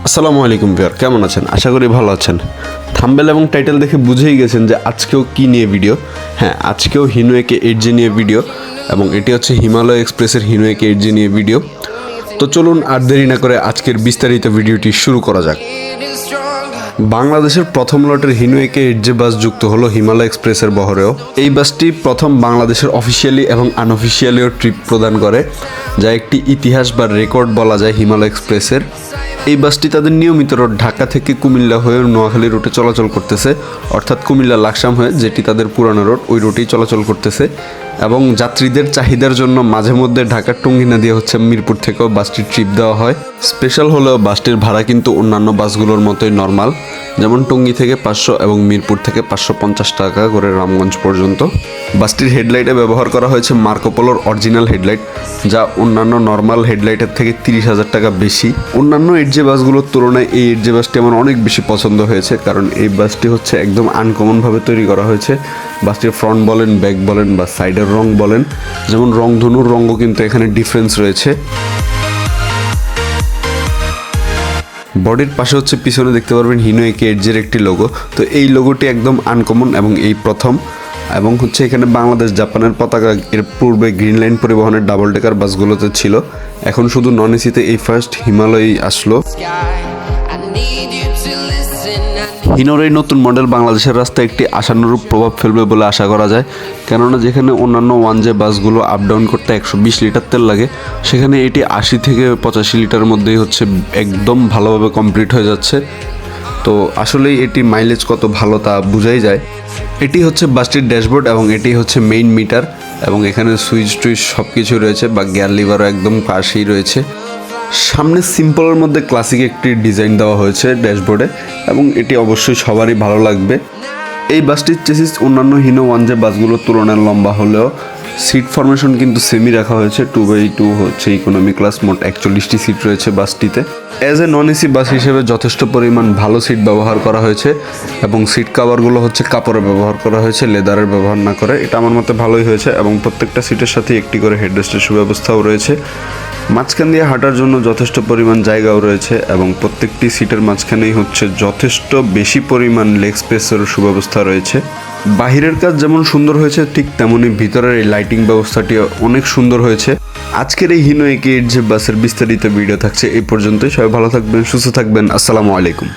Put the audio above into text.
আসসালামু আলাইকুম ভিউয়ার, কেমন আছেন? আশা করি ভালো আছেন। থাম্বনেল এবং টাইটেল দেখে বুঝেই গেছেন যে আজকেও কি নিয়ে ভিডিও। হ্যাঁ, আজকেও হিনোয়েকে 8G নিয়ে ভিডিও, এবং এটি হচ্ছে হিমালয় এক্সপ্রেসের হিনোয়েকে 8G নিয়ে ভিডিও। তো চলুন আর দেরি না করে আজকের বিস্তারিত ভিডিওটি শুরু করা যাক। বাংলাদেশের প্রথম লটের হিনোয়েকে 8G বাস যুক্ত হলো হিমালয় এক্সপ্রেসের বহরেও। এই বাসটি প্রথম বাংলাদেশের অফিসিয়ালি এবং আনঅফিসিয়ালিও ট্রিপ প্রদান করে, যা একটি ইতিহাস বা রেকর্ড বলা যায় হিমালয় এক্সপ্রেসের। এই বাসটি তাদের নিয়মিত রুট ঢাকা থেকে কুমিল্লা হয়ে নোয়াখালী রুটে চলাচল করতেছে, অর্থাৎ কুমিল্লা লাকসাম হয়ে, যেটি তাদের পুরানো রুট, ওই রুটেই চলাচল করতেছে। এবং যাত্রীদের চাহিদার জন্য মাঝে মধ্যে ঢাকার টঙ্গিনা দিয়ে হচ্ছে মিরপুর থেকেও বাসটির ট্রিপ দেওয়া হয়। স্পেশাল হলেও বাসটির ভাড়া কিন্তু অন্যান্য বাসগুলোর মতোই নর্মাল, যেমন টঙ্গী থেকে 500 এবং মিরপুর থেকে 550 টাকা করে রামগঞ্জ পর্যন্ত। বাসটির হেডলাইটে ব্যবহার করা হয়েছে মার্কোপোলোর অরিজিনাল হেডলাইট, যা অন্যান্য নর্মাল হেডলাইটের থেকে 30,000 টাকা বেশি। অন্যান্য 8G বাসগুলোর তুলনায় এই 8G বাসটি আমার অনেক বেশি পছন্দ হয়েছে, কারণ এই বাসটি হচ্ছে একদম আনকমনভাবে তৈরি করা হয়েছে। বাসটির ফ্রন্ট বলেন, ব্যাক বলেন বা সাইডের রং বলেন, যেমন রংধনুর রঙও কিন্তু এখানে ডিফারেন্স রয়েছে। বডির পাশে হচ্ছে পিছনে দেখতে পারবেন হিনোয়েকে 8G একটি লোগো। তো এই লোগোটি একদম আনকমন এবং এই প্রথম, এবং হচ্ছে এখানে বাংলাদেশ জাপানের পতাকা এর পূর্বে গ্রিন লাইন পরিবহনের ডাবল ডেকার বাসগুলোতে ছিল, এখন শুধু নন এসিতে এই ফার্স্ট হিমালয় আসলো। হিনোর এই নতুন মডেল বাংলাদেশের রাস্তায় একটি আশানুরূপ প্রভাব ফেলবে বলে আশা করা যায়, কেননা যেখানে অন্যান্য 1J বাসগুলো আপ ডাউন করতে 120 লিটার তেল লাগে, সেখানে এটি 80 থেকে 85 লিটারের মধ্যেই হচ্ছে একদম ভালোভাবে কমপ্লিট হয়ে যাচ্ছে। তো আসলেই এটি মাইলেজ কত ভালো তা বোঝাই যায়। এটি হচ্ছে বাসটির ড্যাশবোর্ড এবং এটি হচ্ছে মেইন মিটার, এবং এখানে সুইচ টুইচ সব কিছু রয়েছে, বা গিয়ার লিভারও একদম পাশেই রয়েছে। সামনে সিম্পলের মধ্যে ক্লাসিক একটি ডিজাইন দেওয়া হয়েছে ড্যাশবোর্ডে, এবং এটি অবশ্যই সবারই ভালো লাগবে। এই বাসটির চেসিস অন্যান্য হিনো 1J বাসগুলোর তুলনায় লম্বা হলেও সিট ফরমেশন কিন্তু সেমি রাখা হয়েছে। 2x2 হচ্ছে ইকোনমি ক্লাস, মোট 41টি সিট রয়েছে বাসটিতে। As a non AC bus হিসেবে যথেষ্ট পরিমাণ ভালো সিট ব্যবহার করা হয়েছে, এবং সিট কাভারগুলো হচ্ছে কাপড়ে ব্যবহার করা হয়েছে, লেদারের ব্যবহার না করে। এটা আমার মতে ভালোই হয়েছে, এবং প্রত্যেকটা সিটের সাথে একটি করে হেডরেস্টের সুব্যবস্থাও রয়েছে। মাঝখান দিয়ে হাঁটার জন্য যথেষ্ট পরিমাণ জায়গাও রয়েছে, এবং প্রত্যেকটি সিটের মাঝখানেই হচ্ছে যথেষ্ট বেশি পরিমাণ লেগ স্পেসের সুব্যবস্থা রয়েছে। বাহিরের কাজ যেমন সুন্দর হয়েছে, ঠিক তেমনই ভিতরের এই লাইটিং ব্যবস্থাটি অনেক সুন্দর হয়েছে। আজকের এই হিনোয়েকে 8G বাসের বিস্তারিত ভিডিও থাকছে এই পর্যন্তই। সবাই ভালো থাকবেন, সুস্থ থাকবেন। আসসালামু আলাইকুম।